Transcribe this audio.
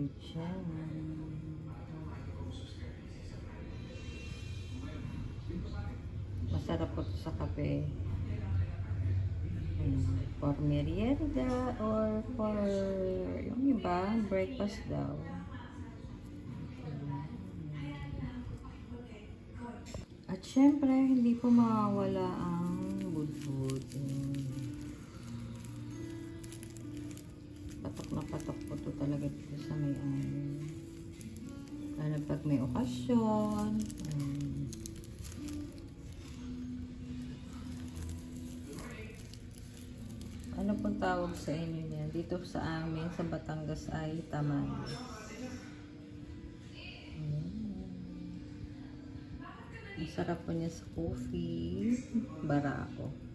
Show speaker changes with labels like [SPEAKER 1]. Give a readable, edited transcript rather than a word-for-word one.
[SPEAKER 1] Diyan. Masarap po sa kape. For merienda or for yung iba, breakfast daw. At syempre, hindi po mawawala ang budbud. Patok na patok po to talaga dito sa may lalo pag may okasyon. Ano pong tawag sa inyo niyan? Dito sa amin, sa Batangas ay tamales. Masarap po niya sa coffee. Barako.